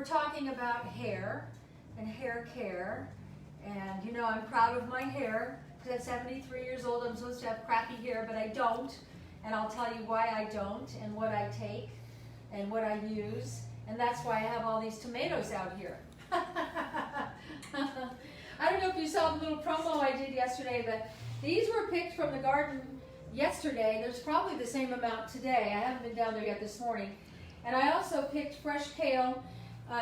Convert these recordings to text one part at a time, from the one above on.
talking about hair and hair care. And you know, I'm proud of my hair because at 73 years old, I'm supposed to have crappy hair, but I don't. And I'll tell you why I don't and what I take and what I use. And that's why I have all these tomatoes out here. I don't know if you saw the little promo I did yesterday, but these were picked from the garden yesterday. There's probably the same amount today. I haven't been down there yet this morning. And I also picked fresh kale.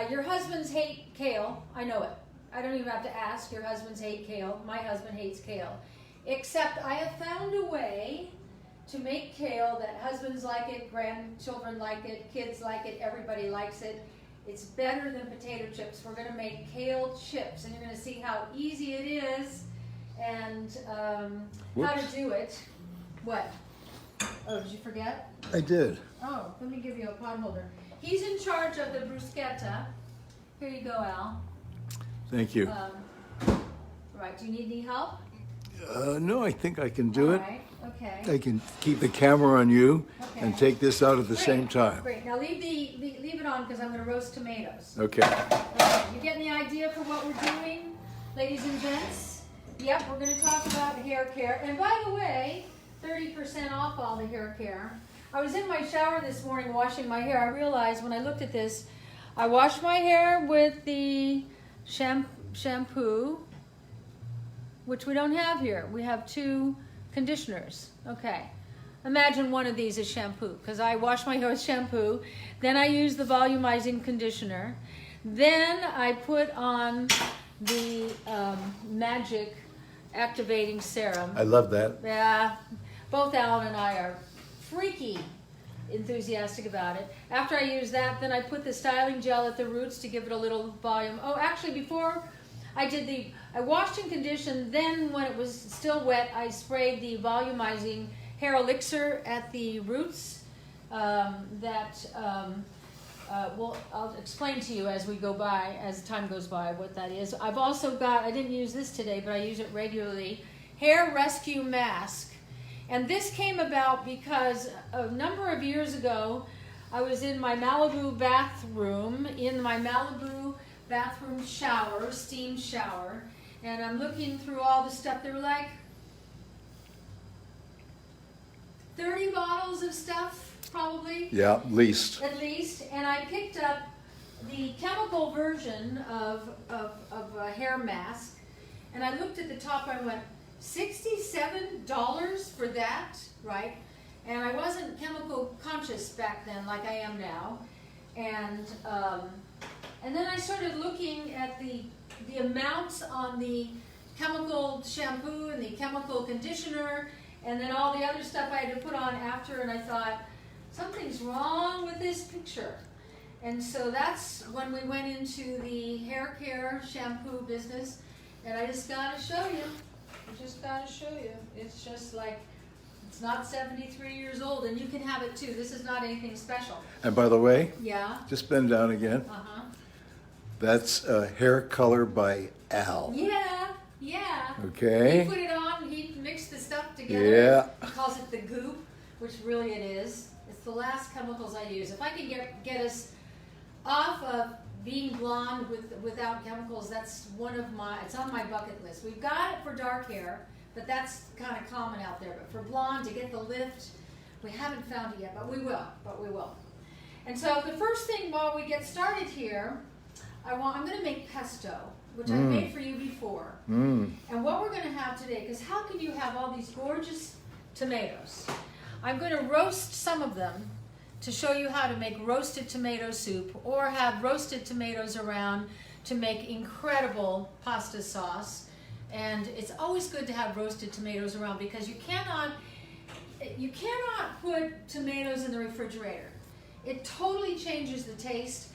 Your husbands hate kale. I know it. I don't even have to ask. Your husbands hate kale. My husband hates kale. Except I have found a way to make kale that husbands like it, grandchildren like it, kids like it, everybody likes it. It's better than potato chips. We're going to make kale chips, and you're going to see how easy it is and how to do it. What? Oh, did you forget? I did. Oh, let me give you a pot holder. He's in charge of the bruschetta. Here you go, Al. Thank you. Right, do you need any help? No, I think I can do it. All right, okay. I can keep the camera on you and Okay. take this out at the same time. Great, now leave it on because I'm going to roast tomatoes. Okay. Okay, you getting the idea for what we're doing, ladies and gents? Yep, we're going to talk about hair care. And by the way, 30% off all the hair care. I was in my shower this morning washing my hair. I realized when I looked at this, I washed my hair with the shampoo, which we don't have here. We have 2 conditioners. Okay. Imagine one of these is shampoo, because I wash my hair with shampoo. Then I use the volumizing conditioner. Then I put on the Magic Activating Serum. I love that. Yeah, both Alan and I are freaky enthusiastic about it. After I use that, then I put the styling gel at the roots to give it a little volume. Oh, actually, before I washed and conditioned, then when it was still wet, I sprayed the volumizing hair elixir at the roots. I'll explain to you as we go by, as time goes by, what that is. I've also got, I didn't use this today, but I use it regularly, Hair Rescue Mask. And this came about because a number of years ago, I was in my Malibu bathroom, shower, steam shower, and I'm looking through all the stuff. There were like 30 bottles of stuff, probably. Yeah, at least. At least, and I picked up the chemical version of a hair mask, and I looked at the top and I went, $67 for that, right? And I wasn't chemical conscious back then like I am now. And then I started looking at the amounts on the chemical shampoo and the chemical conditioner and then all the other stuff I had to put on after, and I thought, something's wrong with this picture. And so that's when we went into the hair care shampoo business, and I just gotta show you. It's just like, it's not 73 years old, and you can have it too. This is not anything special. And by the way, Yeah. just bend down again. Uh-huh. That's Hair Color by Al. Yeah. Okay. He put it on, he mixed the stuff together. Yeah. He calls it the goop, which really it is. It's the last chemicals I use. If I can get us off of being blonde without chemicals, that's it's on my bucket list. We've got it for dark hair, but that's kind of common out there. But for blonde, to get the lift, we haven't found it yet, but we will. And so the first thing while we get started here, I'm going to make pesto, which I made for you before. And what we're going to have today, because how can you have all these gorgeous tomatoes? I'm going to roast some of them to show you how to make roasted tomato soup, or have roasted tomatoes around to make incredible pasta sauce. And it's always good to have roasted tomatoes around because you cannot put tomatoes in the refrigerator. It totally changes the taste.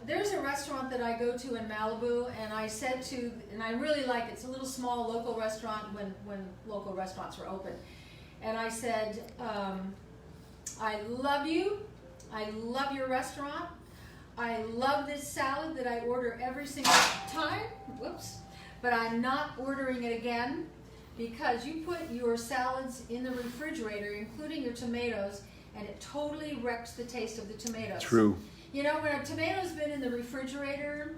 There's a restaurant that I go to in Malibu, and I really like it. It's a little small local restaurant when local restaurants were open. And I said, I love you. I love your restaurant. I love this salad that I order every single time. Whoops. But I'm not ordering it again because you put your salads in the refrigerator, including your tomatoes, and it totally wrecks the taste of the tomatoes. True. You know, when a tomato's been in the refrigerator,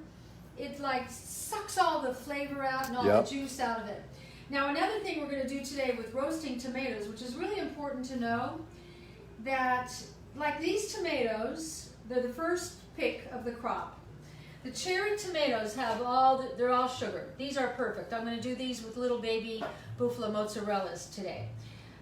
it like sucks all the flavor out and all the juice out of it. Now, another thing we're going to do today with roasting tomatoes, which is really important to know, that like these tomatoes, they're the first pick of the crop. The cherry tomatoes have they're all sugar. These are perfect. I'm going to do these with little baby buffalo mozzarellas today.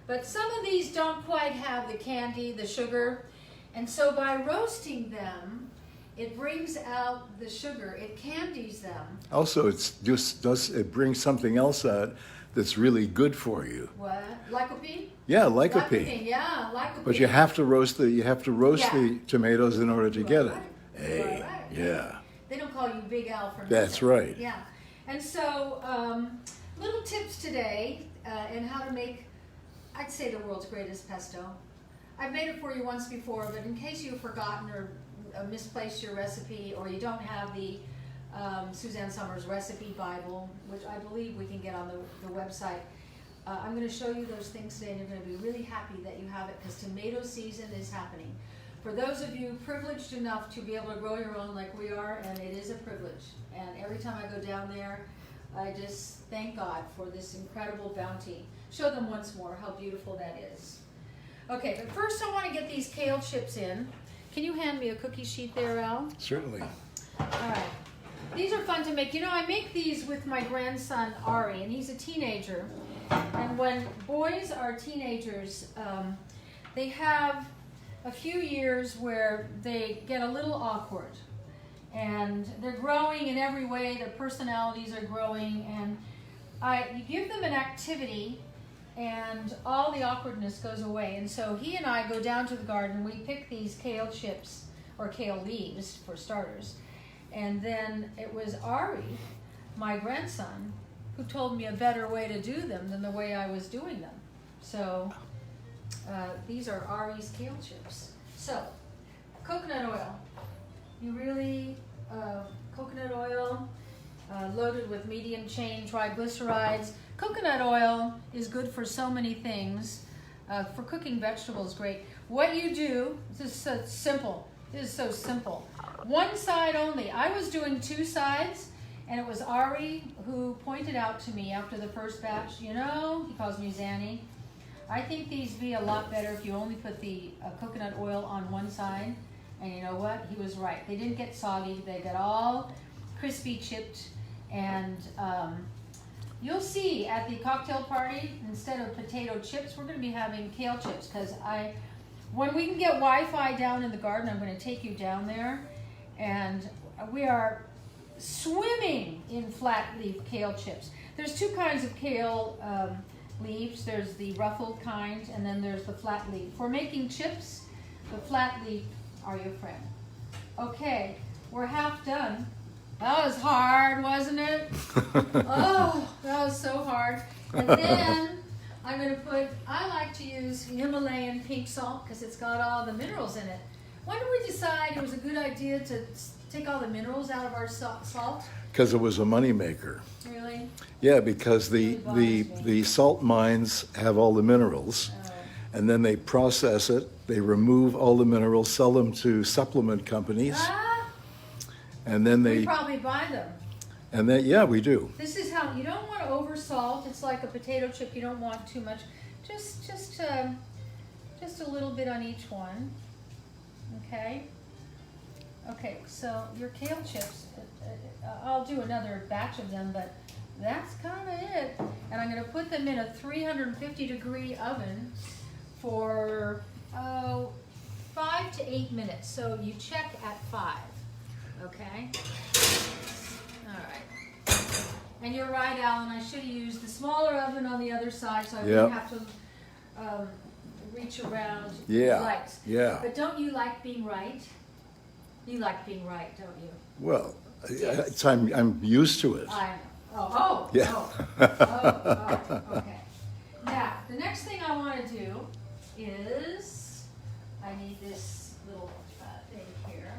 But some of these don't quite have the candy, the sugar, and so by roasting them, it brings out the sugar. It candies them. Also, it brings something else out that's really good for you. What? Lycopene? Yeah, lycopene. Yeah, lycopene. But you have to roast the tomatoes in order to get it. Right. Hey, Right. yeah. They don't call you Big Al for nothing. That's right. Yeah. And so, little tips today in how to make, I'd say, the world's greatest pesto. I've made it for you once before, but in case you've forgotten or misplaced your recipe, or you don't have the Suzanne Summers Recipe Bible, which I believe we can get on the website, I'm going to show you those things today, and you're going to be really happy that you have it, because tomato season is happening. For those of you privileged enough to be able to grow your own like we are, and it is a privilege, and every time I go down there, I just thank God for this incredible bounty. Show them once more how beautiful that is. Okay, but first I want to get these kale chips in. Can you hand me a cookie sheet there, Al? Certainly. All right. These are fun to make. You know, I make these with my grandson, Ari, and he's a teenager. And when boys are teenagers, they have a few years where they get a little awkward. And they're growing in every way. Their personalities are growing. And you give them an activity, and all the awkwardness goes away. And so he and I go down to the garden. We pick these kale chips, or kale leaves for starters. And then it was Ari, my grandson, who told me a better way to do them than the way I was doing them. So these are Ari's kale chips. So, coconut oil. You really, coconut oil loaded with medium chain triglycerides. Coconut oil is good for so many things. For cooking vegetables, great. What you do, this is so simple. This is so simple. One side only. I was doing two sides, and it was Ari who pointed out to me after the first batch, you know, he calls me Zanny, I think these be a lot better if you only put the coconut oil on one side. And you know what? He was right. They didn't get soggy. They got all crispy chipped. And you'll see at the cocktail party, instead of potato chips, we're going to be having kale chips. Because when we can get Wi-Fi down in the garden, I'm going to take you down there. And we are swimming in flat leaf kale chips. There's two kinds of kale leaves. There's the ruffled kind, and then there's the flat leaf. For making chips, the flat leaf are your friend. Okay, we're half done. That was hard, wasn't it? Oh, that was so hard. And then I'm going to I like to use Himalayan pink salt because it's got all the minerals in it. When did we decide it was a good idea to take all the minerals out of our salt? Because it was a moneymaker. Really? Yeah, because the salt mines have all the minerals, and then they process it. They remove all the minerals, sell them to supplement companies, and then we probably buy them. And then we do. This is how you don't want to over salt. It's like a potato chip. You don't want too much. Just a little bit on each one. Okay. Okay. So your kale chips. I'll do another batch of them, but that's kind of it. And I'm going to put them in a 350-degree oven for 5 to 8 minutes. So you check at 5. Okay. All right. And you're right, Alan. I should have used the smaller oven on the other side, so I wouldn't have to reach around the lights. Yeah. But don't you like being right? You like being right, don't you? Well, I'm used to it. I know. Yeah. Okay. Now, the next thing I want to do is I need this little thing here.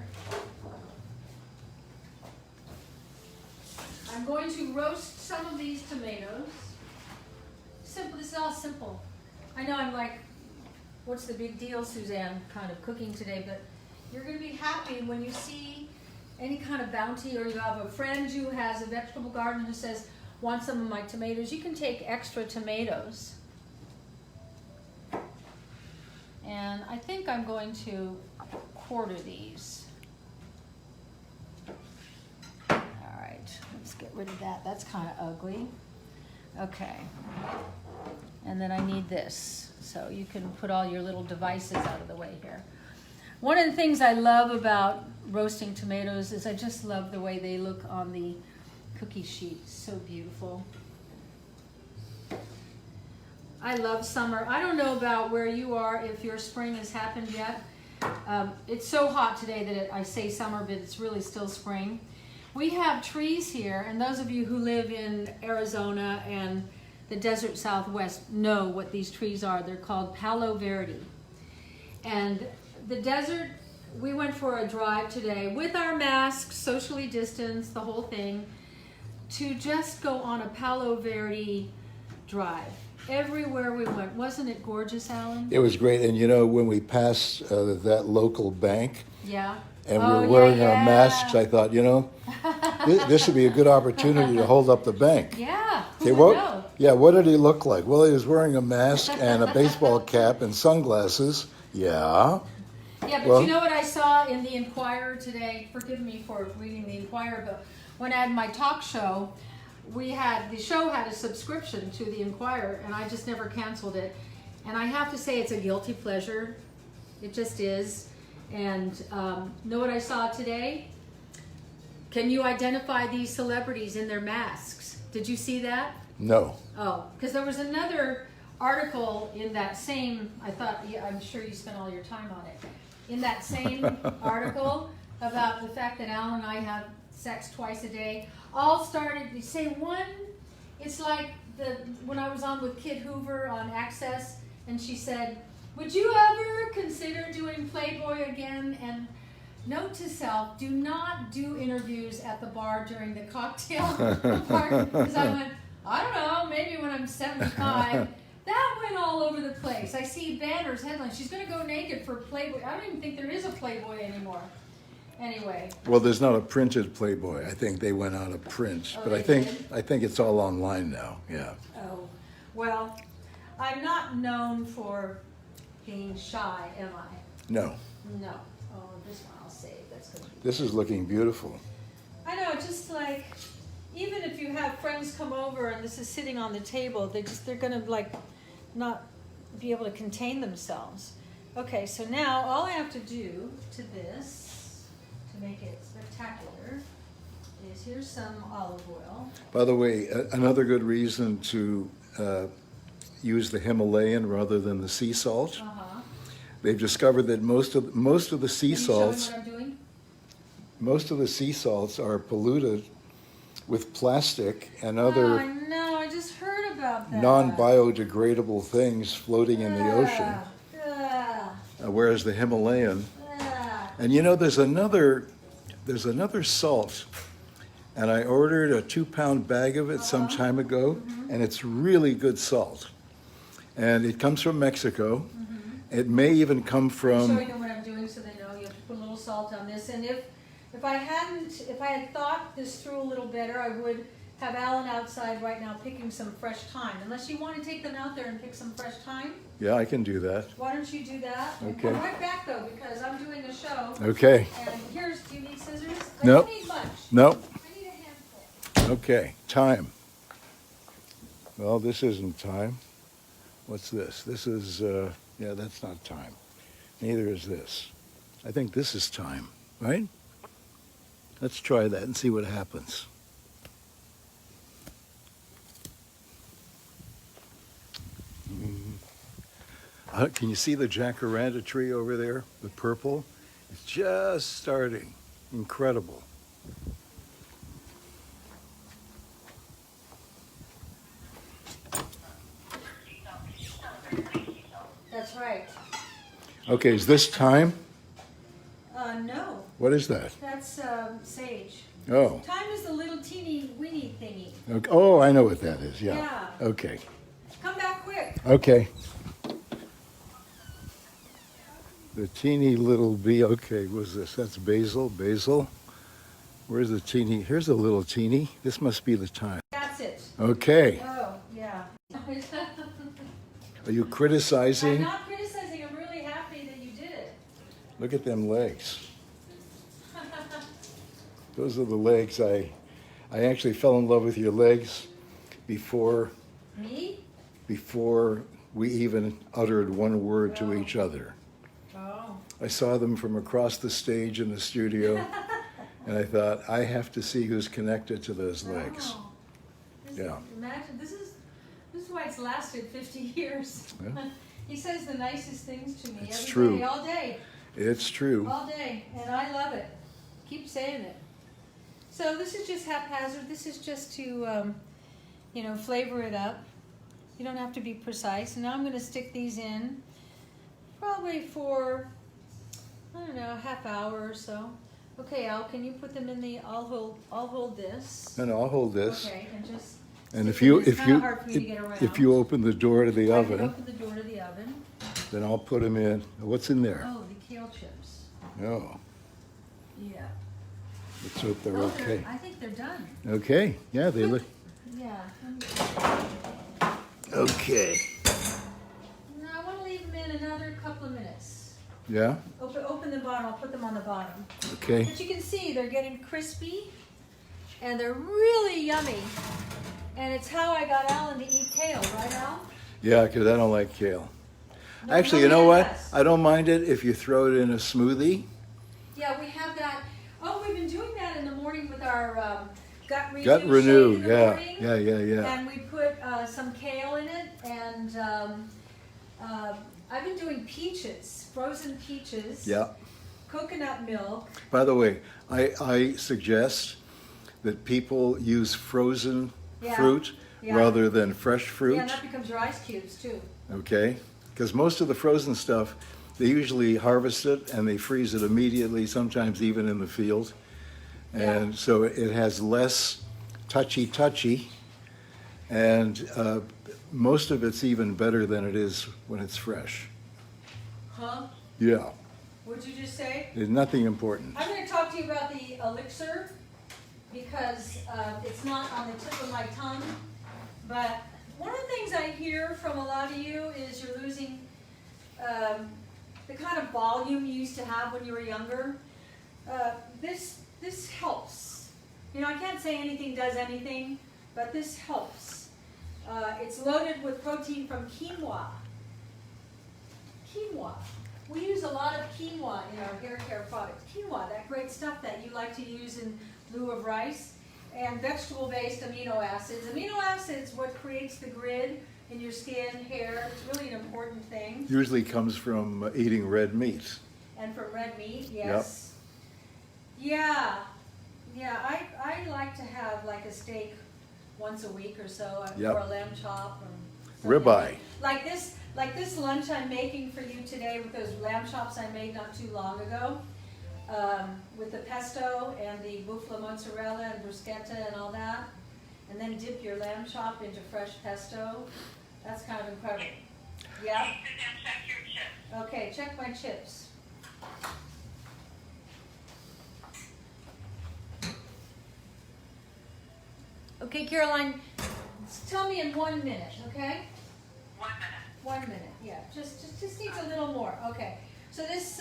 I'm going to roast some of these tomatoes. Simple. This is all simple. I know I'm like, what's the big deal, Suzanne, kind of cooking today, but You're going to be happy when you see any kind of bounty, or you have a friend who has a vegetable garden who says, want some of my tomatoes. You can take extra tomatoes. And I think I'm going to quarter these. All right, let's get rid of that. That's kind of ugly. Okay. And then I need this. So you can put all your little devices out of the way here. One of the things I love about roasting tomatoes is I just love the way they look on the cookie sheet. So beautiful. I love summer. I don't know about where you are, if your spring has happened yet. It's so hot today that I say summer, but it's really still spring. We have trees here, and those of you who live in Arizona and the desert Southwest know what these trees are. They're called Palo Verde. And the desert, we went for a drive today with our masks, socially distanced, the whole thing, to just go on a Palo Verde drive. Everywhere we went. Wasn't it gorgeous, Alan? It was great. And you know, when we passed that local bank, yeah, and we were wearing our masks, I thought, you know, this would be a good opportunity to hold up the bank. Yeah, Okay, what did he look like? Well, he was wearing a mask and a baseball cap and sunglasses. Yeah. Yeah, but you know what I saw in the Inquirer today? Forgive me for reading the Inquirer, but when I had my talk show, the show had a subscription to the Inquirer, and I just never canceled it. And I have to say, it's a guilty pleasure. It just is. And know what I saw today? Can you identify these celebrities in their masks? Did you see that? No. Oh, because there was another article in that same, I'm sure you spent all your time on it, in that same article about the fact that Alan and I have sex twice a day. All started, they say one, it's like when I was on with Kid Hoover on Access, and she said, would you ever consider doing Playboy again? And note to self, do not do interviews at the bar during the cocktail party. Because I went, I don't know, maybe when I'm 75. That went all over the place. I see banners, headlines. She's going to go naked for Playboy. I don't even think there is a Playboy anymore. Anyway. Well, there's not a printed Playboy. I think they went out of print, but I think it's all online now. Yeah. Oh, well, I'm not known for being shy, am I? No. No. Oh, this one I'll save. That's going to be. This is looking beautiful. I know, just like, even if you have friends come over and this is sitting on the table, they're going to like not be able to contain themselves. Okay, so now all I have to do to this to make it spectacular is here's some olive oil. By the way, another good reason to use the Himalayan rather than the sea salt. Uh-huh. They've discovered that most of the sea salts, Can you show me what I'm doing? most of the sea salts are polluted with plastic and Oh, other I know. I just heard about that. non-biodegradable things floating in the ocean. Whereas the Himalayan, and you know, there's another salt, and I ordered a 2-pound bag of it some time ago, and it's really good salt, and it comes from Mexico. It may even come I'm from. showing them what I'm doing so they know you have to put a little salt on this. And if I had thought this through a little better, I would have Alan outside right now picking some fresh thyme. Unless you want to take them out there and pick some fresh thyme. Yeah, I can do that. Why don't you do that? And Okay. come right back though, because I'm doing a show. Okay. And do you need scissors? Nope. I don't need much. Nope. I need a handful. Okay, time. Well, this isn't time. What's this? This is, yeah, that's not time. Neither is this. I think this is time, right? Let's try that and see what happens. Can you see the jacaranda tree over there? The purple? It's just starting. Incredible. That's right. Okay, is this time? No. What is that? That's sage. Oh. Thyme is the little teeny weeny thingy. Okay. Oh, I know what that is. Yeah. Yeah. Okay. Come back quick. Okay. The teeny little bee. Okay, what's this? That's basil. Basil. Where's the teeny? Here's a little teeny. This must be the time. That's it. Okay. Oh, yeah. Are you I'm criticizing? not criticizing. I'm really happy that you did it. Look at them legs. Those are the legs. I actually fell in love with your legs before Me? we even uttered one word to each other. Oh. I saw them from across the stage in the studio, and I thought, I have to see who's connected to those legs. Oh. Yeah. Imagine, this is why it's lasted 50 years. Yeah. He says the nicest things to me It's every true. day, all day. It's true. All day, and I love it. Keep saying it. So this is just haphazard. This is just to, flavor it up. You don't have to be precise. And now I'm going to stick these in probably for, I don't know, a half hour or so. Okay, Al, can you put them in the? I'll hold this. And I'll hold this. Okay, and just. And stick them in. It's kinda hard for me to get around. if you open the door to the I can oven, open the door to the oven. then I'll put them in. What's in there? Oh, the kale chips. Oh, Yeah. let's hope they're Oh, okay. I think they're done. Okay. Yeah, they look Yeah. okay. No, I want to leave them in another couple of minutes. Yeah. Open the bottom. I'll put them on the bottom. Okay. But you can see they're getting crispy, and they're really yummy. And it's how I got Alan to eat kale, right, Al? Yeah, because I don't like kale. No, Actually, you know nobody what? does. I don't mind it if you throw it in a smoothie. Yeah, we have that. Oh, we've been doing that in the morning with our gut renew. Gut renew. shake in the Yeah. morning. Yeah. And we put some kale in it, and I've been doing peaches, frozen peaches. Yeah. Coconut milk. By the way, I suggest that people use frozen Yeah. fruit Yeah. rather than fresh Yeah, fruit. and that becomes your ice cubes too. Okay? Because most of the frozen stuff, they usually harvest it and they freeze it immediately, sometimes even in the field. And so it has less touchy, and most of it's even better than it is when it's fresh. Huh? Yeah, What'd you just say? there's nothing important. I'm going to talk to you about the elixir because it's not on the tip of my tongue. But one of the things I hear from a lot of you is you're losing the kind of volume you used to have when you were younger. This helps. I can't say anything does anything, but this helps. It's loaded with protein from quinoa. Quinoa. We use a lot of quinoa in our hair care products. Quinoa, that great stuff that you like to use in lieu of rice, and vegetable-based amino acids. Amino acids, what creates the grid in your skin, hair. It's really an important thing. Usually comes from eating red meat. And from red meat, yes. Yeah, I like to have like a steak once a week or so, Yep. or a lamb chop, or Ribeye. Like this lunch I'm making for you today with those lamb chops I made not too long ago, with the pesto and the buffalo mozzarella and bruschetta and all that, and then dip your lamb chop into fresh pesto. That's kind of incredible. Yeah. Check your chips. Okay, check my chips. Okay, Caroline, tell me in 1 minute, okay? 1 minute. 1 minute, yeah. Just needs a little more. Okay. So this,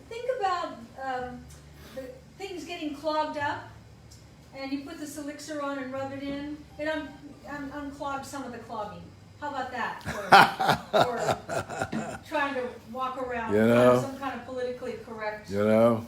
think about the things getting clogged up, and you put this elixir on and rub it in. It unclogs some of the clogging. How about that? Or trying to walk around some kind of politically correct. I know.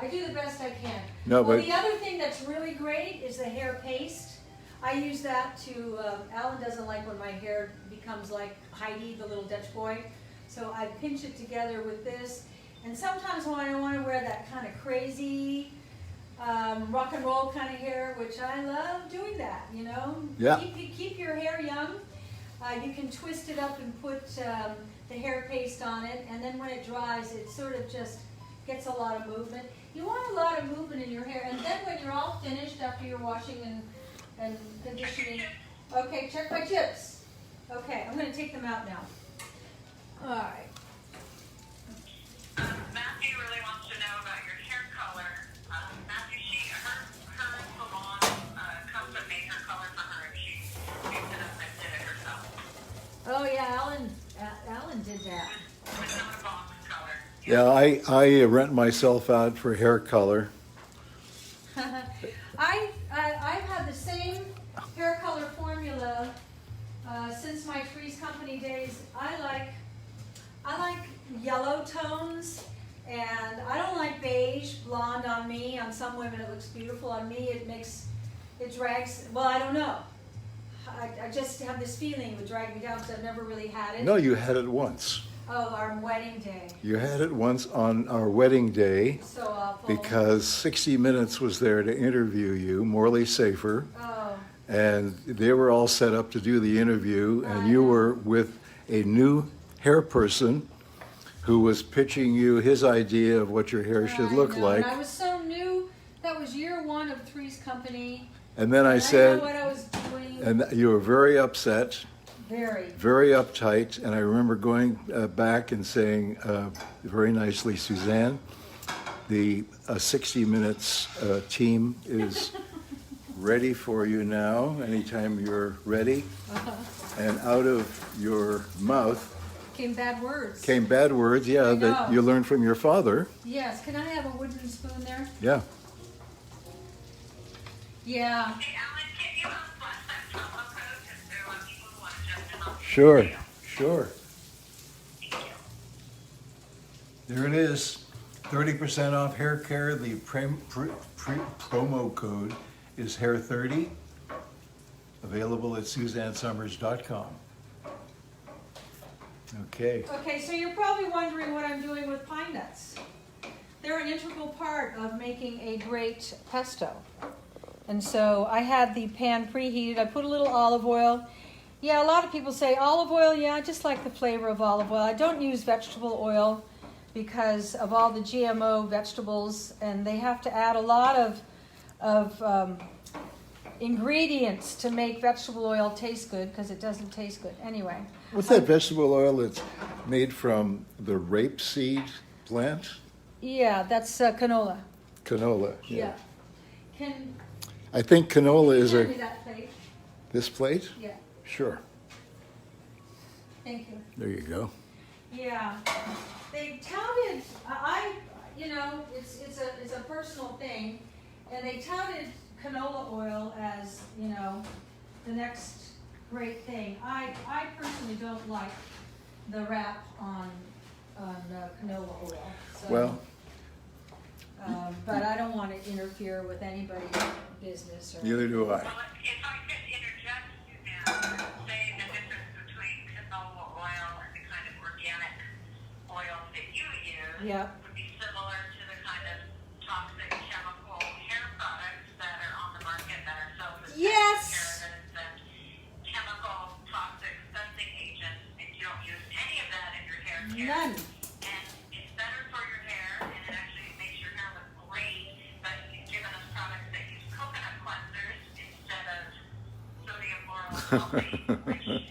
I do the best I can. No, Well, but the other thing that's really great is the hair paste. I use that to, Alan doesn't like when my hair becomes like Heidi, the little Dutch boy. So I pinch it together with this. And sometimes when I want to wear that kind of crazy rock and roll kind of hair, which I love doing that, Yeah. Keep your hair young. You can twist it up and put the hair paste on it. And then when it dries, it sort of just gets a lot of movement. You want a lot of movement in your hair. And then when you're all finished after you're washing and conditioning. Okay, check my chips. Okay, I'm going to take them out now. All right. Matthew really wants to know about your hair color. Matthew, her salon custom made her color for her, and she picked it up and did it herself. Oh yeah, Alan did that. With no box color. Yeah, I rent myself out for hair color. I've had the same hair color formula since my Freeze Company days. I like yellow tones, and I don't like beige, blonde on me. On some women it looks beautiful. On me it drags, well, I don't know. I just have this feeling it would drag me down because I've never really had it. No, you had it once. Oh, our wedding day. You had it once on our wedding day So awful. because 60 Minutes was there to interview you, Morley Safer, Oh, and they were all set up to do the interview, and you were with a new hair person who was pitching you his idea of what your hair should I look know, like. And I was so new. That was year one of Three's Company. And then I And I said, know what I was doing. and you were very upset, Very. very uptight, and I remember going back and saying very nicely, Suzanne, the 60 Minutes team is ready for you now, anytime you're ready. And out of your mouth Came bad words. came bad words, yeah, I that know. you learned from your father. Yes. Can I have a wooden spoon there? Yeah. Yeah. Hey, Alan, can you flash that promo code? Because there are people who want to jump in on the Sure, video. sure. Thank you. There it is. 30% off hair care. The promo code is hair30. Available at SuzanneSummers.com. Okay. Okay, so you're probably wondering what I'm doing with pine nuts. They're an integral part of making a great pesto. And so I had the pan preheated. I put a little olive oil. Yeah, a lot of people say olive oil. Yeah, I just like the flavor of olive oil. I don't use vegetable oil because of all the GMO vegetables, and they have to add a lot of ingredients to make vegetable oil taste good because it doesn't taste good. Anyway. What's that vegetable oil that's made from the rapeseed plant? Yeah, that's canola. Canola. Yeah. Can I think canola you is hand me that plate? this plate? Yeah. Sure. Thank you. There you go. Yeah. They touted it's a personal thing, and they touted canola oil as, the next great thing. I personally don't like the wrap on canola oil. So, Well, but I don't want to interfere with anybody's business. Or, neither do I. Well, if I could interject, Suzanne, say the difference between canola oil and the kind of organic oils that you use Yeah. would be similar to the kind of toxic chemical hair products that are on the market that are self-destructive Yes. parabens and chemical toxic scenting agents, and you don't use any of that in your hair care. None. And it's better for your hair, and it actually makes your hair look great, but you've given us products that use coconut cleansers instead of sodium lauryl sulfate, which is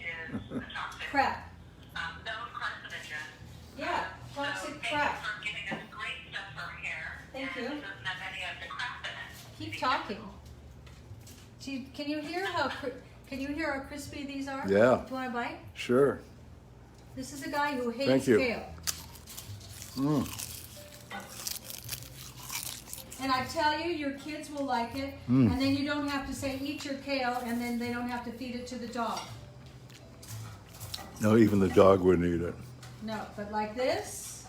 a toxic Crap. known carcinogen. Yeah. So Toxic thank crap. you for giving us great stuff for our hair. Thank and you. it doesn't have any of the crap in it. Keep talking. Can you hear how crispy these are? Yeah. Do you want a bite? Sure. This is a guy who hates Thank you. kale. Mm. And I tell you, your kids will like it, and then you don't have to say eat your kale, and then they don't have to feed it to the dog. No, even the dog wouldn't eat it. No, but like this,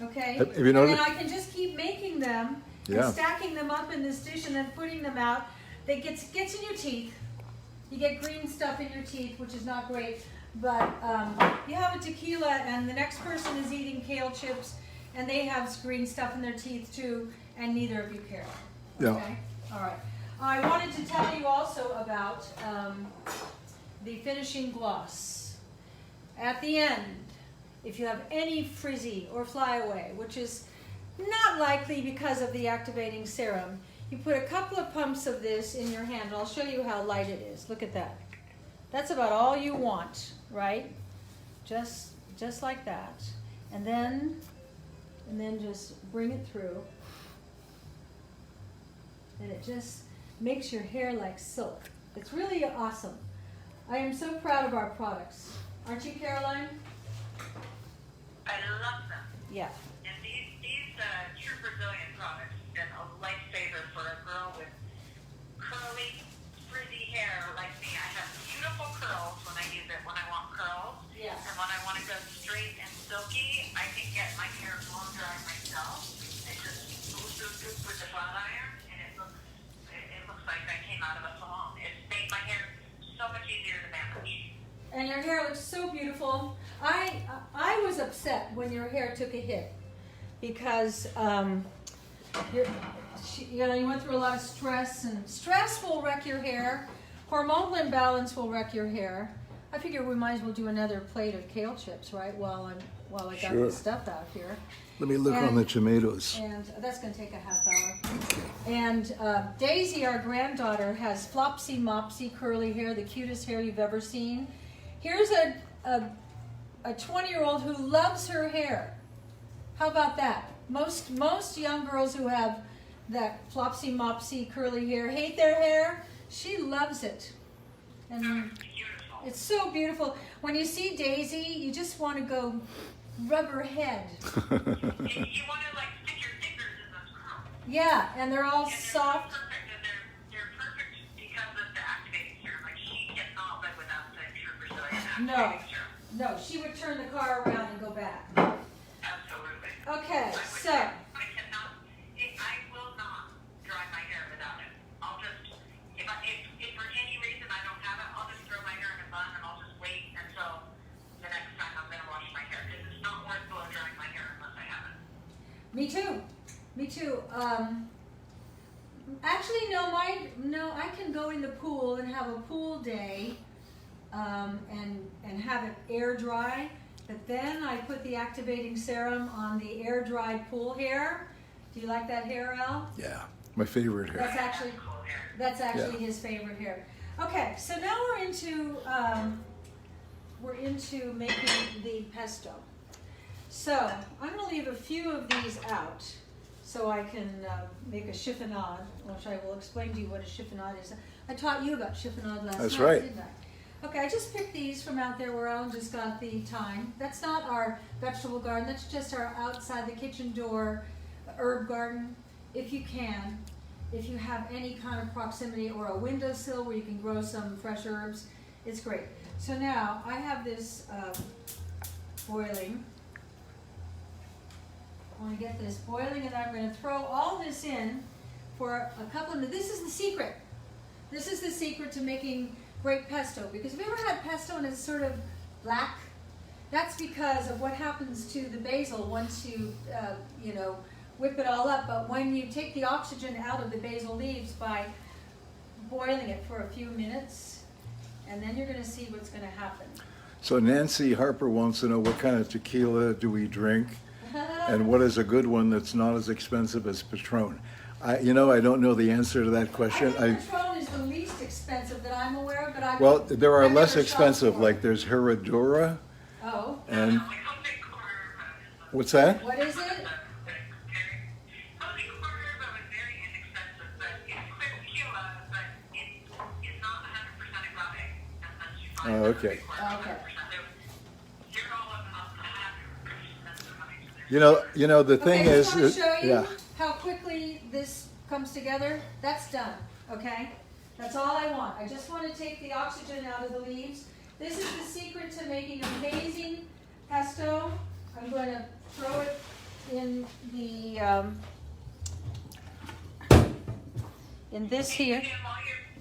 okay? Have you and then noticed- I can just keep making them Yeah. and stacking them up in this dish and then putting them out. They gets in your teeth. You get green stuff in your teeth, which is not great. But you have a tequila, and the next person is eating kale chips, and they have green stuff in their teeth too, and neither of you care. Yeah. Okay? All right. I wanted to tell you also about the finishing gloss. At the end, if you have any frizzy or flyaway, which is not likely because of the activating serum, you put a couple of pumps of this in your hand. I'll show you how light it is. Look at that. That's about all you want, right? Just just like that. And then just bring it through. And it just makes your hair like silk. It's really awesome. I am so proud of our products. Aren't you, Caroline? I love them. Yeah. And these True Brazilian products have been a lifesaver for a girl with curly, frizzy hair like me. I have beautiful curls when I use it, when I want curls. Yes. And when I want to go straight and silky, I can get my hair blow dry myself. It just goes with the flat iron, and it looks like I came out of a salon. It's made my hair so much easier to manage. And your hair looks so beautiful. I was upset when your hair took a hit because you went through a lot of stress, and stress will wreck your hair. Hormonal imbalance will wreck your hair. I figure we might as well do another plate of kale chips, right? While I got Sure. the stuff out here. Let me look on the tomatoes. And that's going to take a half hour. And Daisy, our granddaughter, has flopsy mopsy curly hair, the cutest hair you've ever seen. Here's a 20-year-old who loves her hair. How about that? Most young girls who have that flopsy mopsy curly hair hate their hair. She loves it. And Beautiful. it's so beautiful. When you see Daisy, you just want to go rub her head. You want to like stick your fingers in those curls. Yeah, and they're all And they're soft. perfect, and they're perfect because of the activating serum. Like she cannot live without the True Brazilian No. activating serum. No, she would turn the car around and go back. Absolutely. Okay, I would so say I cannot. I will not dry my hair without it. I'll just if for any reason I don't have it, I'll just throw my hair in a bun and I'll just wait until the next time I'm gonna wash my hair because it's not worth blow drying my hair unless I have it. me too. Me too. Actually, no. I can go in the pool and have a pool day, and have it air dry. But then I put the activating serum on the air dried pool hair. Do you like that hair, Al? Yeah, my favorite hair. That's actually Yeah. his favorite hair. Okay, so now we're into making the pesto. So I'm going to leave a few of these out so I can make a chiffonade, which I will explain to you what a chiffonade is. I taught you about chiffonade last That's night, right. didn't I? Okay, I just picked these from out there where Alan just got the thyme. That's not our vegetable garden. That's just our outside the kitchen door herb garden. If you can, if you have any kind of proximity or a windowsill where you can grow some fresh herbs, it's great. So now I have this boiling. I want to get this boiling, and I'm going to throw all this in for a couple of minutes. This is the secret. This is the secret to making great pesto. Because have you ever had pesto and it's sort of black? That's because of what happens to the basil once you, whip it all up. But when you take the oxygen out of the basil leaves by boiling it for a few minutes, and then you're going to see what's going to happen. So Nancy Harper wants to know what kind of tequila do we drink, and what is a good one that's not as expensive as Patron. I don't know the answer to that question. I think Patron is the least expensive that I'm aware of, but Well, there are I've less never shopped expensive, for it. like there's Herradura, Oh, and what's that? what is it? Oh, okay. Okay. The thing Okay, I is, just want to show you yeah. how quickly this comes together. That's done, okay? That's all I want. I just want to take the oxygen out of the leaves. This is the secret to making amazing pesto. I'm going to throw it in the, in this here.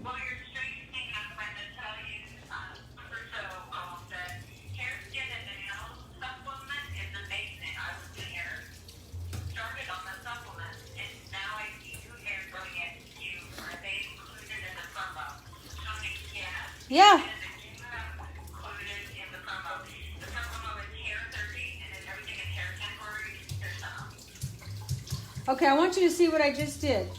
While you're straightening, I'm going to tell you that hair, skin, and nails supplement is amazing. I was started on the supplement, and now I see new hair growing at you. Are they included in the promo? Tony, yes. Yeah. And the two have included in the promo. The promo is hair 30, and then everything in hair category is Okay, I want you to see what I just did.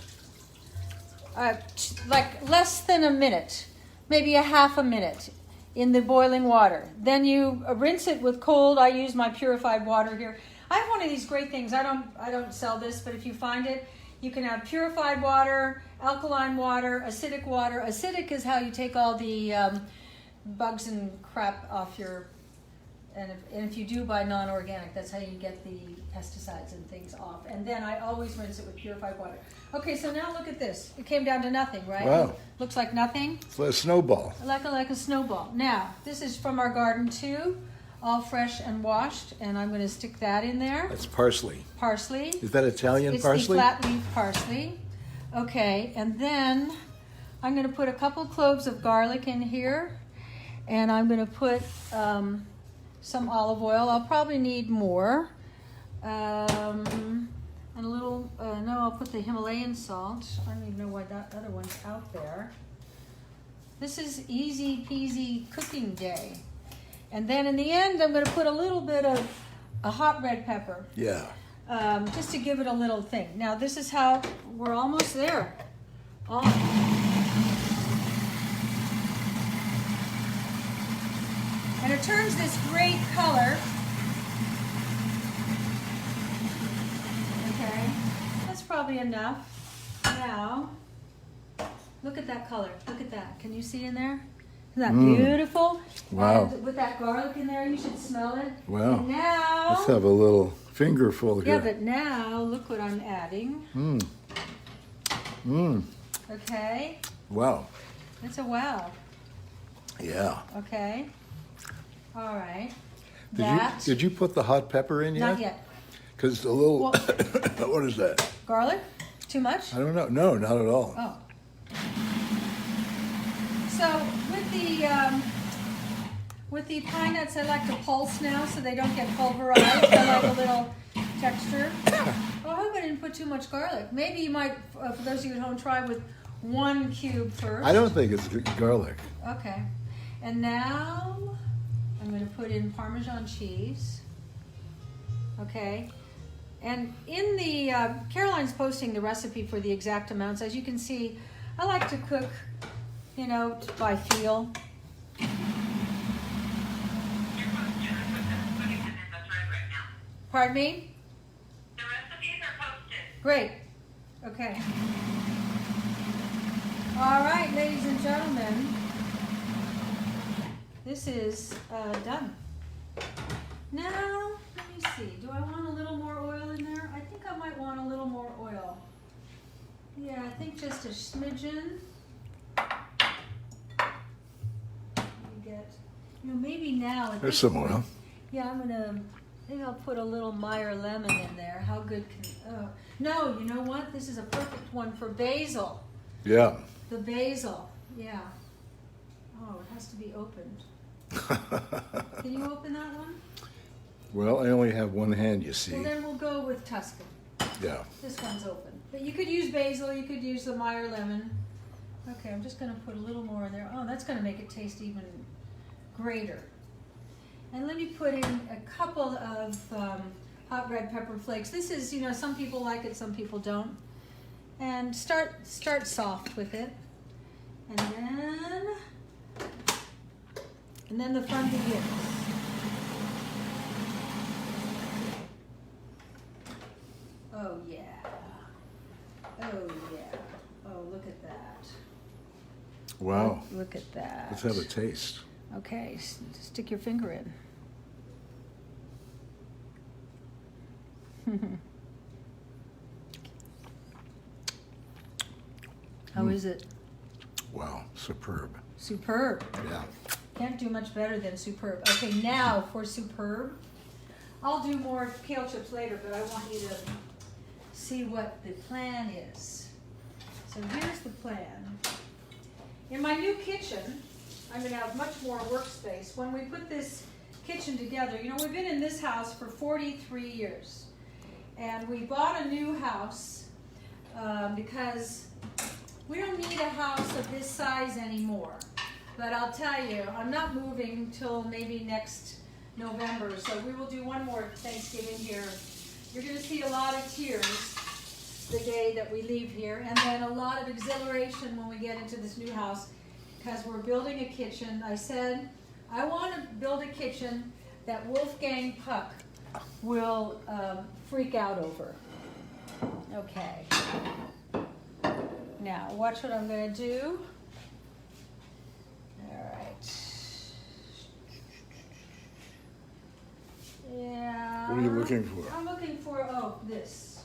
Like less than a minute, maybe a half a minute. in the boiling water. Then you rinse it with cold. I use my purified water here. I have one of these great things. I don't sell this, but if you find it, you can have purified water, alkaline water, acidic water. Acidic is how you take all the bugs and crap off your, and if you do buy non-organic, that's how you get the pesticides and things off. And then I always rinse it with purified water. Okay, so now look at this. It came down to nothing, right? Wow. Looks like nothing. It's like a snowball. Like a snowball. Now, this is from our garden too, all fresh and washed, and I'm going to stick that in there. That's parsley. Parsley. Is that Italian It's parsley? the flat leaf parsley. Okay, and then I'm going to put a couple cloves of garlic in here, and I'm going to put some olive oil. I'll probably need more. And a little, no, I'll put the Himalayan salt. I don't even know why that other one's out there. This is easy peasy cooking day. And then in the end, I'm going to put a little bit of a hot red pepper. Yeah. Just to give it a little thing. Now this is how, we're almost there. And it turns this great color. Okay, that's probably enough. Now, look at that color. Look at that. Can you see in there? Isn't that beautiful? Wow. And with that garlic in there, you should smell it. Wow. And now, Let's have a little fingerful yeah, here. but now look what I'm adding. Okay, Wow. it's a wow. Yeah. Okay, all right. Did you put the hot pepper in yet? Not yet. Because a little, Well- what is that? Garlic? Too much? I don't know. No, not at all. Oh. So with the pine nuts, I like to pulse now so they don't get pulverized. I like a little texture. Oh, I hope I didn't put too much garlic. Maybe you might, for those of you at home, try with 1 cube first. I don't think it's garlic. Okay. And now I'm going to put in Parmesan cheese. Okay. And in the, Caroline's posting the recipe for the exact amounts. As you can see, I like to cook, you know, by feel. Pardon me? The recipes are posted. Great. Okay. All right, ladies and gentlemen. This is done. Now, let me see. Do I want a little more oil in there? I think I might want a little more oil. Yeah, I think just a smidgen. Maybe now. There's some oil. Yeah, maybe I'll put a little Meyer lemon in there. How good can, no, you know what? This is a perfect one for basil. Yeah. The basil, yeah. Oh, it has to be opened. Can you open that one? Well, I only have one hand, you see. Well, then we'll go with Tuscan. Yeah. This one's open. But you could use basil, you could use the Meyer lemon. Okay, I'm just going to put a little more in there. Oh, that's going to make it taste even greater. And let me put in a couple of hot red pepper flakes. This is, you know, some people like it, some people don't. And start soft with it. And then the fun begins. Oh yeah. Oh yeah. Oh, look at that. Wow. Look at that. Let's have a taste. Okay, stick your finger in. How is it? Wow, superb. Superb. Yeah. Can't do much better than superb. Okay, now for superb. I'll do more kale chips later, but I want you to see what the plan is. So here's the plan. In my new kitchen, I'm going to have much more workspace. When we put this kitchen together, you know, we've been in this house for 43 years. And we bought a new house because we don't need a house of this size anymore. But I'll tell you, I'm not moving till maybe next November, so we will do one more Thanksgiving here. You're going to see a lot of tears the day that we leave here, and then a lot of exhilaration when we get into this new house, because we're building a kitchen. I said I want to build a kitchen that Wolfgang Puck will freak out over. Okay. Now, watch what I'm going to do. All right. Yeah. What are you looking for? I'm looking for, this.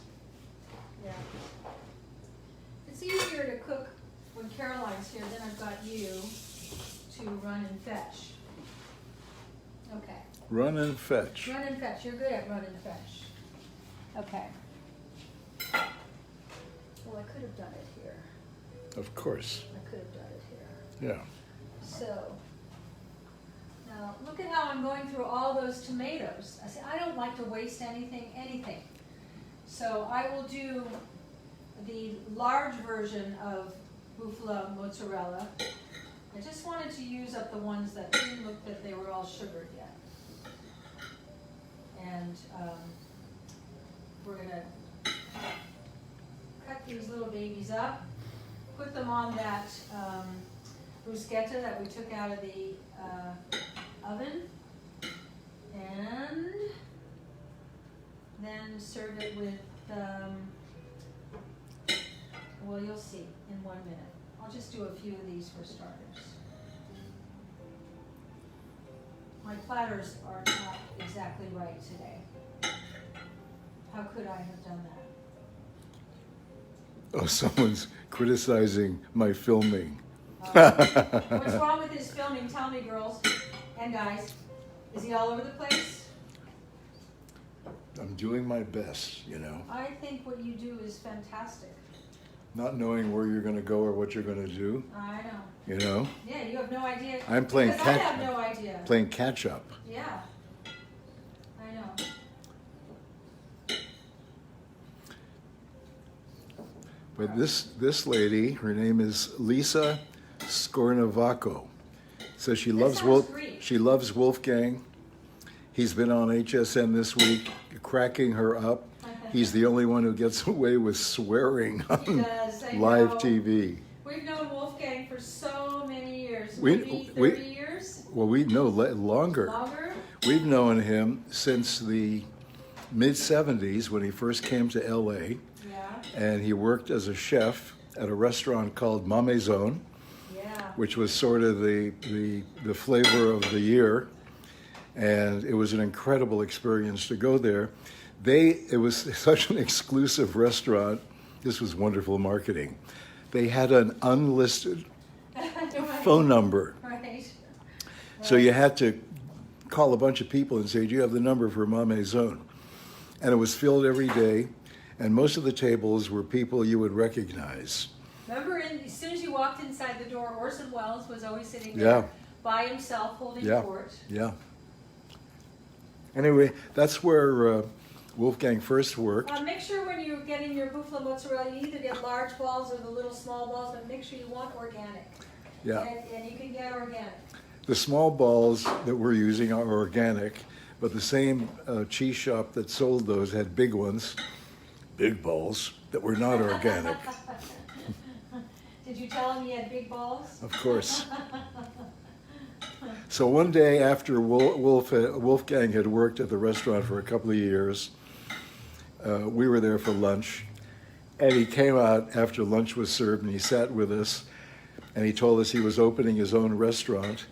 Yeah. It's easier to cook when Caroline's here, then I've got you to run and fetch. Okay. Run and fetch. Run and fetch. You're good at run and fetch. Okay. Well, I could have done it here. Of course. I could have done it here. Yeah. So, now look at how I'm going through all those tomatoes. I don't like to waste anything. So I will do the large version of buffalo mozzarella. I just wanted to use up the ones that didn't look that they were all sugared yet. And we're going to cut these little babies up, put them on that bruschetta that we took out of the oven, and then serve it with, well, you'll see in 1 minute. I'll just do a few of these for starters. My platters are not exactly right today. How could I have done that? Oh, someone's criticizing my filming. What's wrong with his filming? Tell me, girls and guys. Is he all over the place? I'm doing my best, you know. I think what you do is fantastic. Not knowing where you're going to go or what you're going to do, I know. you know. Yeah, you have no idea. I'm playing because I have no idea. Playing catch up. Yeah, I know. But this lady, her name is Lisa Skornavaco. Says she loves Greek. she loves Wolfgang. He's been on HSN this week, cracking her up. He's the only one who gets away with swearing on live TV. We've known Wolfgang for so many years. We- Maybe we- 30 years? Well, we know longer. Longer? We've known him since the mid-'70s when he first came to LA, Yeah, and he worked as a chef at a restaurant called Ma Maison, yeah. which was sort of the flavor of the year, and it was an incredible experience to go there. It was such an exclusive restaurant. This was wonderful marketing. They had an unlisted phone number, Right. so you had to call a bunch of people and say, "Do you have the number for Ma Maison?" And it was filled every day, and most of the tables were people you would recognize. Remember, as soon as you walked inside the door, Orson Welles was always sitting there Yeah. by himself holding Yeah. court. Yeah. Anyway, that's where Wolfgang first worked. Make sure when you're getting your buffalo mozzarella, you either get large balls or the little small balls, but make sure you want organic. Yeah. And you can get organic. The small balls that we're using are organic, but the same cheese shop that sold those had big ones, big balls, that were not organic, Did you tell him he had big balls? of course. So one day after Wolfgang had worked at the restaurant for a couple of years, we were there for lunch, and he came out after lunch was served, and he sat with us, and he told us he was opening his own restaurant,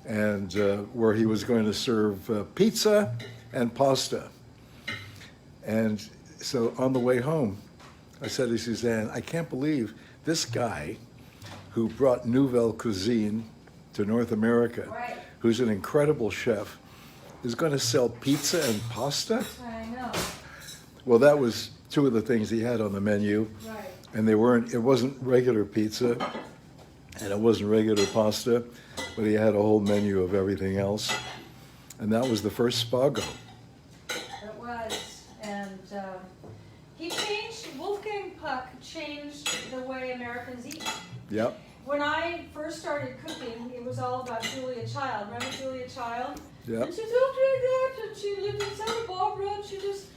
and where he was going to serve pizza and pasta. And so on the way home, I said to Suzanne, I can't believe this guy who brought Nouvelle Cuisine to North America, Right. who's an incredible chef, is going to sell pizza and pasta? I know. Well, that was two of the things he had on the menu, Right. and it wasn't regular pizza, and it wasn't regular pasta, but he had a whole menu of everything else. And that was the first Spago. It was. And Wolfgang Puck changed the way Americans eat. Yep. When I first started cooking, it was all about Julia Child. Remember Julia Child? Yep. And she talked like that, and she lived in Santa Barbara, and she just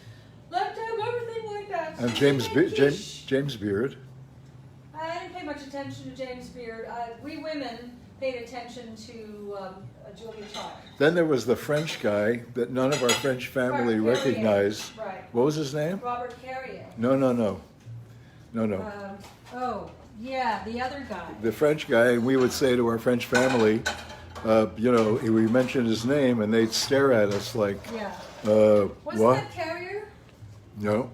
liked to have everything like that. And She James made James Beard. I didn't pay much attention to James Beard. We women paid attention to Julia Child. Then there was the French guy that none of our French family Robert Carrier. recognized. Right. What was his name? Robert Carrier. No. Oh, yeah, the other guy. The French guy, and we would say to our French family, we mentioned his name, and they'd stare at us like, Yeah. what? Wasn't that Carrier? No.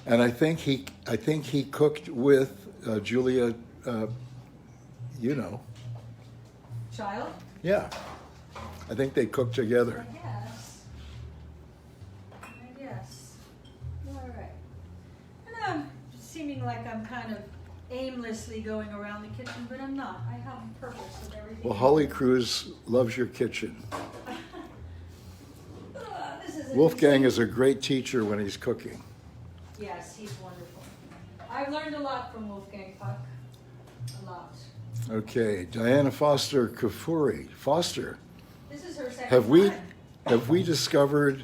And I think he cooked with Julia, Child? Yeah. I think they cooked together. I guess. All right. And I'm seeming like I'm kind of aimlessly going around the kitchen, but I'm not. I have a purpose with everything. Well, Holly Cruz loves your kitchen. This is Wolfgang is a great teacher when he's cooking. Yes, he's wonderful. I've learned a lot from Wolfgang Puck. A lot. Okay, Diana Foster Kafuri. Foster, This is her second have time. we discovered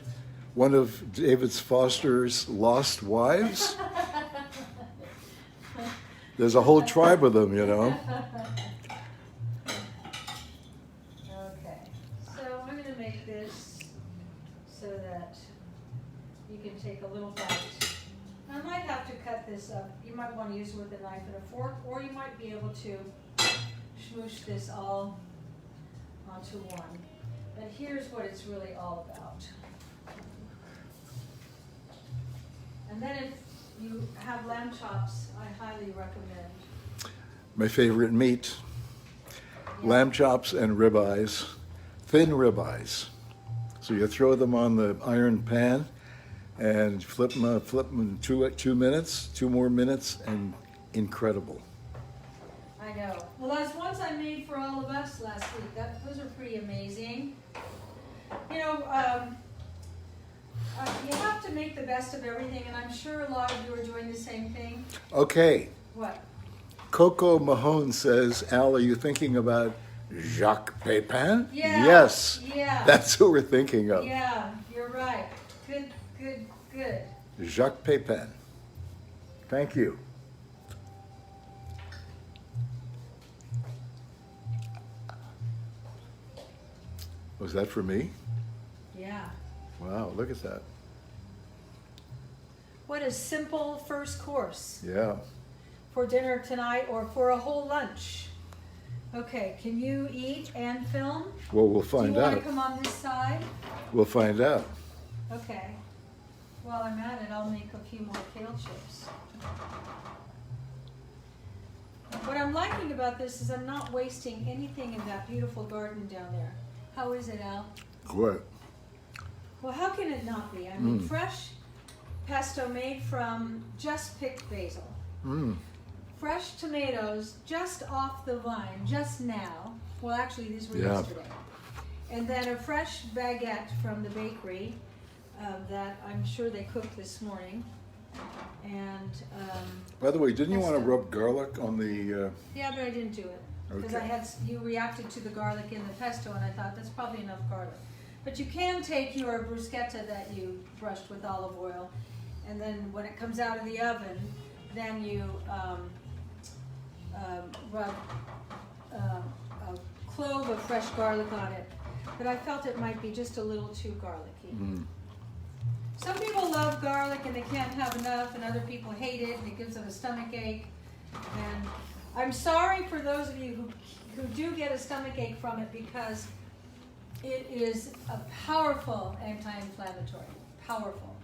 one of David Foster's lost wives? There's a whole tribe of them, Okay. So I'm going to make this so that you can take a little bite. I might have to cut this up. You might want to use it with a knife and a fork, or you might be able to smoosh this all onto one. But here's what it's really all about. And then if you have lamb chops, I highly recommend. My favorite meat, Yeah. lamb chops and ribeyes, thin ribeyes. So you throw them on the iron pan and flip them in 2 minutes, 2 more minutes, and incredible. I know. Well, those ones I made for all of us last week, those are pretty amazing. You have to make the best of everything, and I'm sure a lot of you are doing the same thing. Okay, What? Coco Mahone says, Al, are you thinking about Jacques Pepin? Yeah. Yes. Yeah. That's who we're thinking of. Yeah, you're right. Good. Jacques Pepin. Thank you. Was that for me? Yeah. Wow, look at that. What a simple first course Yeah. for dinner tonight or for a whole lunch. Okay, can you eat and film? Well, we'll Do find you want out. to come on this side? We'll find out. Okay. While I'm at it, I'll make a few more kale chips. What I'm liking about this is I'm not wasting anything in that beautiful garden down there. How is it, Al? What? Well, how can it not be? I mean, fresh pesto made from just picked basil. Fresh tomatoes just off the vine, just now. Well, actually, these were yesterday. And then a fresh baguette from the bakery that I'm sure they cooked this morning. And By the way, didn't you want to pesto. rub garlic on the... Yeah, but I didn't do it because Okay. you reacted to the garlic in the pesto, and I thought that's probably enough garlic. But you can take your bruschetta that you brushed with olive oil, and then when it comes out of the oven, then you rub a clove of fresh garlic on it. But I felt it might be just a little too garlicky. Some people love garlic and they can't have enough, and other people hate it and it gives them a stomach ache. And I'm sorry for those of you who do get a stomach ache from it, because it is a powerful anti-inflammatory. Powerful.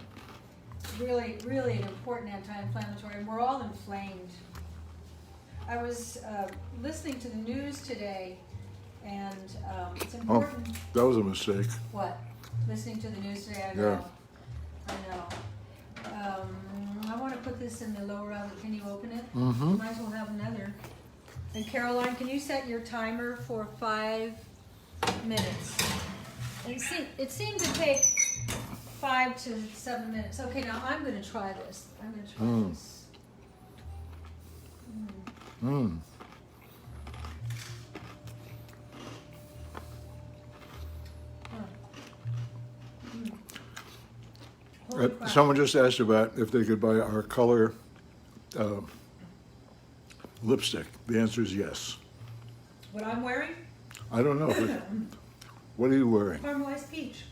Really, really an important anti-inflammatory, and we're all inflamed. I was listening to the news today, and it's important. Oh, that was a mistake. What? Listening to the news today? I Yeah. know. I know. I want to put this in the lower oven. Can you open it? Mm-hmm. Might as well have another. And Caroline, can you set your timer for 5 minutes? And it seemed to take 5 to 7 minutes. Okay, now I'm going to try this. I'm going to try this. Holy crap. Someone just asked about if they could buy our color lipstick. The answer is yes. What I'm wearing? I don't know. What are you wearing? Caramelized peach.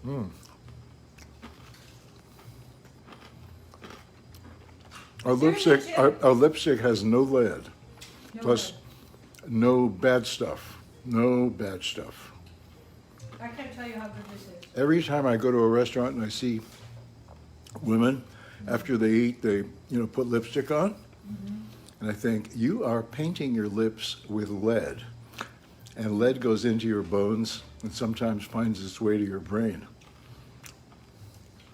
Mm. Our Seriously, lipstick, our lipstick has no lead, No plus way. no bad stuff. No bad stuff. I can't tell you how good this is. Every time I go to a restaurant and I see women, after they eat, they put lipstick on, and I think, you are painting your lips with lead, and lead goes into your bones and sometimes finds its way to your brain.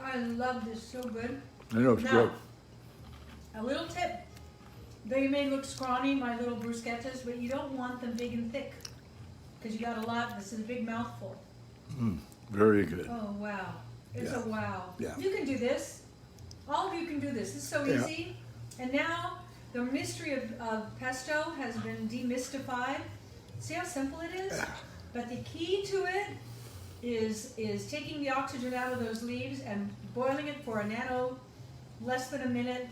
I love this, so good. I know, it's Now, great. a little tip. They may look scrawny, my little bruschettas, but you don't want them big and thick. Because you got a lot, this is a big mouthful. Very good. Oh, wow. It's Yeah. a wow. Yeah. You can do this. All of you can do this. It's so Yeah. easy. And now, the mystery of pesto has been demystified. See how simple it is? Yeah. But the key to it is taking the oxygen out of those leaves and boiling it for less than a minute,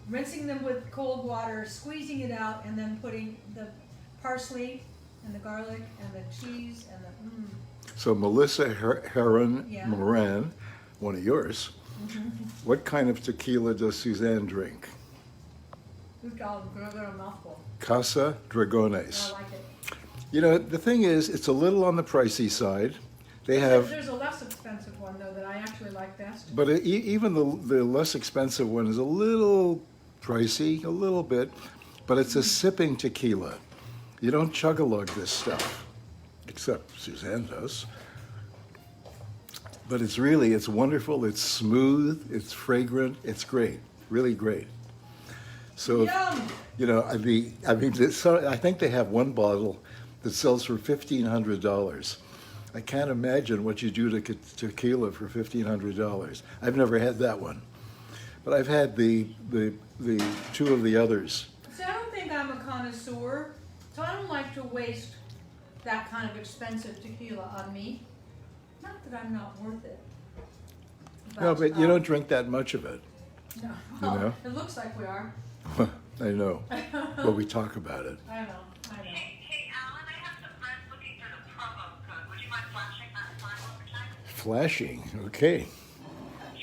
rinsing them with cold water, squeezing it out, and then putting the parsley and the garlic and the cheese and the So Melissa Heron Yeah. Moran, one of yours, what kind of tequila does Suzanne drink? Good job, good a mouthful. Casa Dragones. I like it. The thing is, it's a little on the pricey side. They have, There's a less expensive one though that I actually like best. but even the less expensive one is a little pricey, a little bit, but it's a sipping tequila. You don't chug-a-lug this stuff, except Suzanne does. But it's wonderful, it's smooth, it's fragrant, it's great, really great. So, Yum! I think they have one bottle that sells for $1,500. I can't imagine what you do to tequila for $1,500. I've never had that one, but I've had the two of the others. See, I don't think I'm a connoisseur, so I don't like to waste that kind of expensive tequila on me. Not that I'm not worth it. No, but you don't drink that much of it. No. You know? It looks like we are. I know, but we talk about it. I know. Hey, Alan, I have some friends looking for the promo code. Would you mind flashing that slide one more time? Flashing, okay.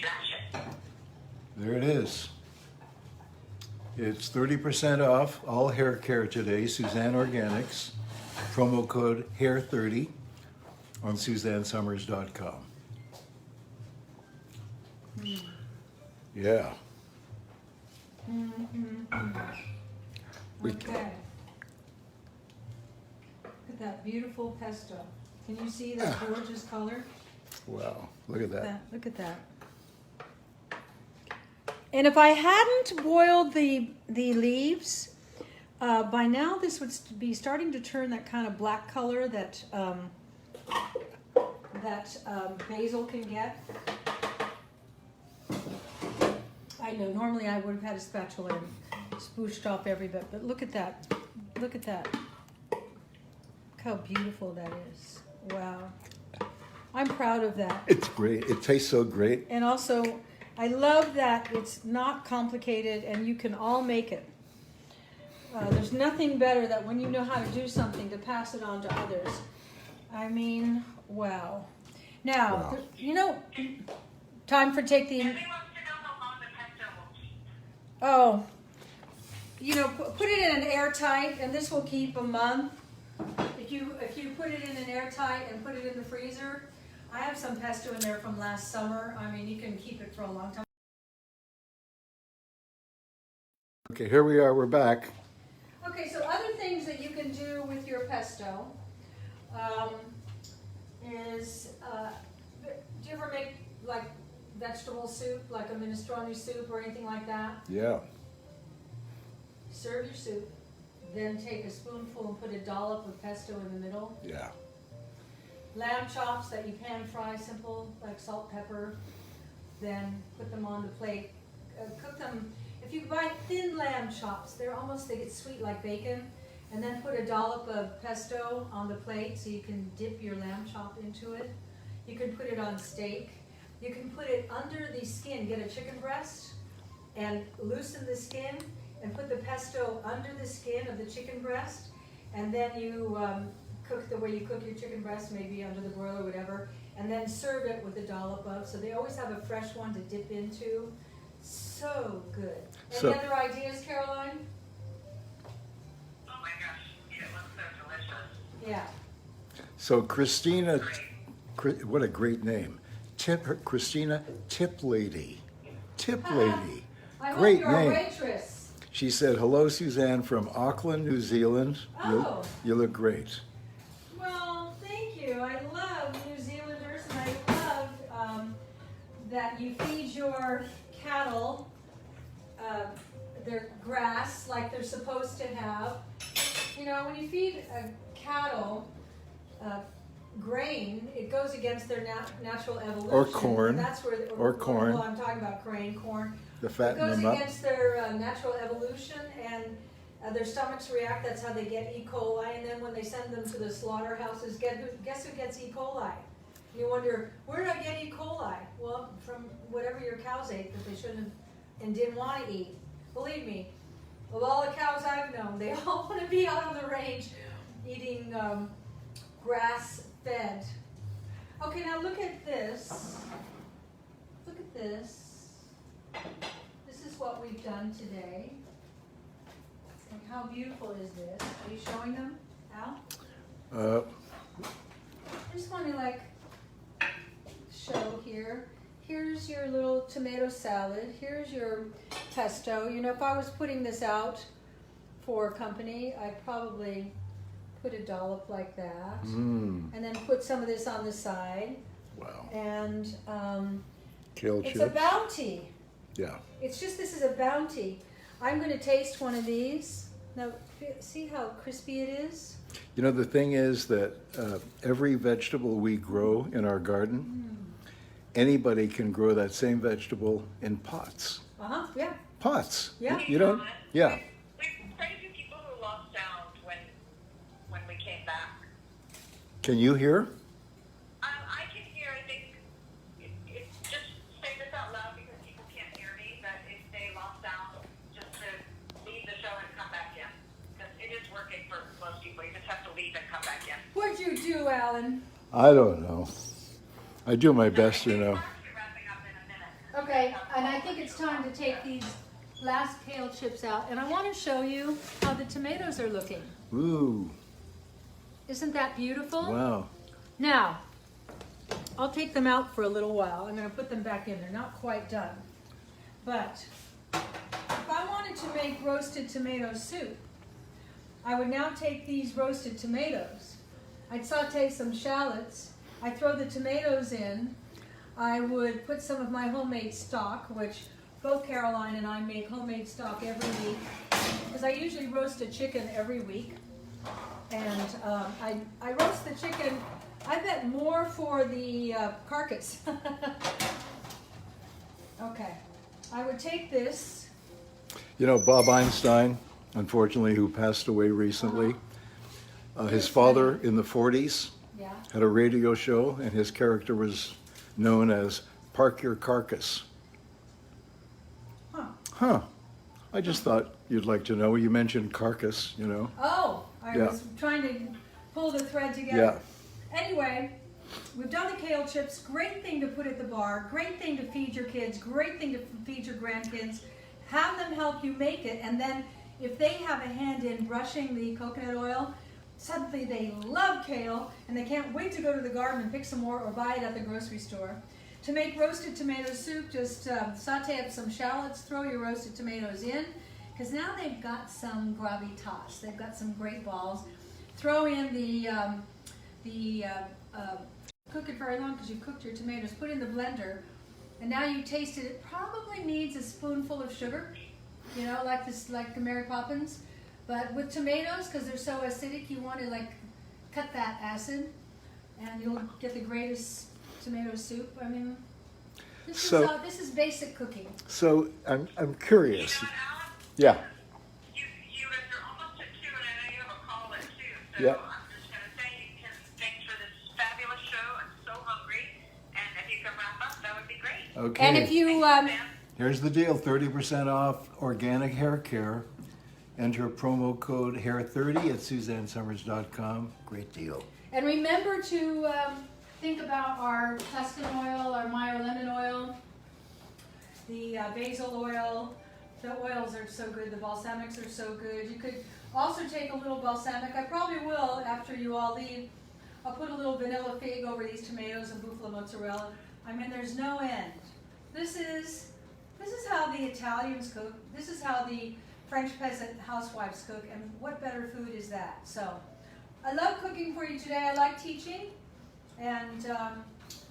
Flash it. There it is. It's 30% off all hair care today, Suzanne Organics. Promo code HAIR30 on SuzanneSummers.com. Yeah. We- Okay. Look at that beautiful pesto. Can you see that gorgeous color? Wow, look at that. Look at that. And if I hadn't boiled the leaves, by now this would be starting to turn that kind of black color that basil can get. I know, normally I would have had a spatula and spooched off every bit, but look at that. Look at that. Look how beautiful that is. Wow. I'm proud of that. It's great. It tastes so great. And also, I love that it's not complicated and you can all make it. There's nothing better that when you know how to do something to pass it on to others. I mean, wow. Now, Wow. Time for take the... Emily wants to know how long the pesto will keep. put it in an airtight, and this will keep a month. If you put it in an airtight and put it in the freezer, I have some pesto in there from last summer. I mean, you can keep it for a long time. Okay, here we are. We're back. Okay, so other things that you can do with your pesto is, do you ever make like vegetable soup, like a minestrone soup or anything like that? Yeah. Serve your soup, then take a spoonful and put a dollop of pesto in the middle. Yeah. Lamb chops that you pan fry, simple, like salt, pepper, then put them on the plate. Cook them. If you buy thin lamb chops, they get sweet like bacon, and then put a dollop of pesto on the plate so you can dip your lamb chop into it. You can put it on steak. You can put it under the skin, get a chicken breast, and loosen the skin, and put the pesto under the skin of the chicken breast, and then you cook the way you cook your chicken breast, maybe under the broiler or whatever, and then serve it with a dollop of. So they always have a fresh one to dip into. So good. Any So- other ideas, Caroline? Oh my gosh, it looks so delicious. Yeah. So Christina, Great. what a great name. Christina Tip Lady. Tip Lady. I Great hope you're name. a waitress. She said, "Hello, Suzanne from Auckland, New Zealand. Oh. You look great." Well, thank you. I love New Zealanders, and I love that you feed your cattle their grass like they're supposed to have. You know, when you feed a cattle grain, it goes against their natural evolution. Or corn. And that's where, Or corn. Well, I'm talking about corn. To It fatten goes them up. against their natural evolution, and their stomachs react. That's how they get E. coli. And then when they send them to the slaughterhouses, guess who gets E. coli? You wonder, where did I get E. coli? Well, from whatever your cows ate that they shouldn't have and didn't want to eat. Believe me, of all the cows I've known, they all want to be out on the range eating grass fed. Okay, now look at this. Look at this. This is what we've done today. And how beautiful is this? Are you showing them, Al? I just want to show here. Here's your little tomato salad. Here's your pesto. You know, if I was putting this out for company, I'd probably put a dollop like that. And then put some of this on the side. Wow. And Kale it's chips. a bounty. Yeah. It's just, this is a bounty. I'm going to taste one of these. Now, see how crispy it is? You know, the thing is that every vegetable we grow in our garden, anybody can grow that same vegetable in pots. Yeah. Pots. Yeah. You don't? Yeah. We've quite a few people who lost sound when we came back. Can you hear? I can hear. I think it's just say this out loud because people can't hear me. But if they lost sound, just to leave the show and come back in, because it is working for most people. You just have to leave and come back in. What'd you do, Alan? I don't know. I do my best, you know. We're wrapping up in a minute. Okay, and I think it's time to take these last kale chips out. And I want to show you how the tomatoes are looking. Ooh. Isn't that beautiful? Wow. Now, I'll take them out for a little while. I'm going to put them back in. They're not quite done. But if I wanted to make roasted tomato soup, I would now take these roasted tomatoes. I'd saute some shallots. I'd throw the tomatoes in. I would put some of my homemade stock, which both Caroline and I make homemade stock every week, because I usually roast a chicken every week. And I roast the chicken, I bet more for the carcass. Okay, I would take this. You know, Bob Einstein, unfortunately, who passed away recently, his father in the 40s Yeah. had a radio show, and his character was known as Park Your Carcass. Huh. I just thought you'd like to know. You mentioned carcass, you know. Oh, I Yeah. was trying to pull the thread together. Yeah. Anyway, we've done the kale chips. Great thing to put at the bar. Great thing to feed your kids. Great thing to feed your grandkids. Have them help you make it, and then if they have a hand in brushing the coconut oil, suddenly they love kale, and they can't wait to go to the garden and pick some more or buy it at the grocery store. To make roasted tomato soup, just saute up some shallots, throw your roasted tomatoes in, because now they've got some gravitas. They've got some great balls. Throw in cook it very long because you've cooked your tomatoes. Put in the blender, and now you taste it. It probably needs a spoonful of sugar, you know, like the Mary Poppins. But with tomatoes, because they're so acidic, you want to cut that acid, and you'll get the greatest tomato soup. I mean, this is basic cooking. So I'm curious. You know what, Alan? Yeah. You guys are almost at 2, and I know you have a call at 2. So Yeah. I'm just going to say thanks for this fabulous show. I'm so hungry, and if you can wrap up, that would be great. Okay. And if you Here's the deal: 30% off organic hair care. enter promo code HAIR30 at SuzanneSummers.com. Great deal. And remember to think about our Tuscan oil, our Meyer lemon oil, the basil oil. The oils are so good. The balsamics are so good. You could also take a little balsamic. I probably will after you all leave. I'll put a little vanilla fig over these tomatoes and buffalo mozzarella. I mean, there's no end. This is how the Italians cook. This is how the French peasant housewives cook. And what better food is that? So I love cooking for you today. I like teaching. And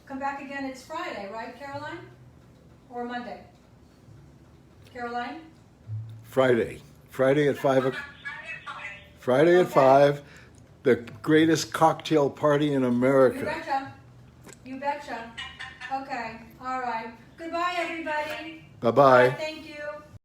come back again. It's Friday, right, Caroline? Or Monday? Caroline? Friday at 5 o'clock. Friday at 5. Friday at Okay. 5. The greatest cocktail party in You America. betcha. You betcha. Okay. All right. Goodbye, everybody. Bye-bye. Thank you.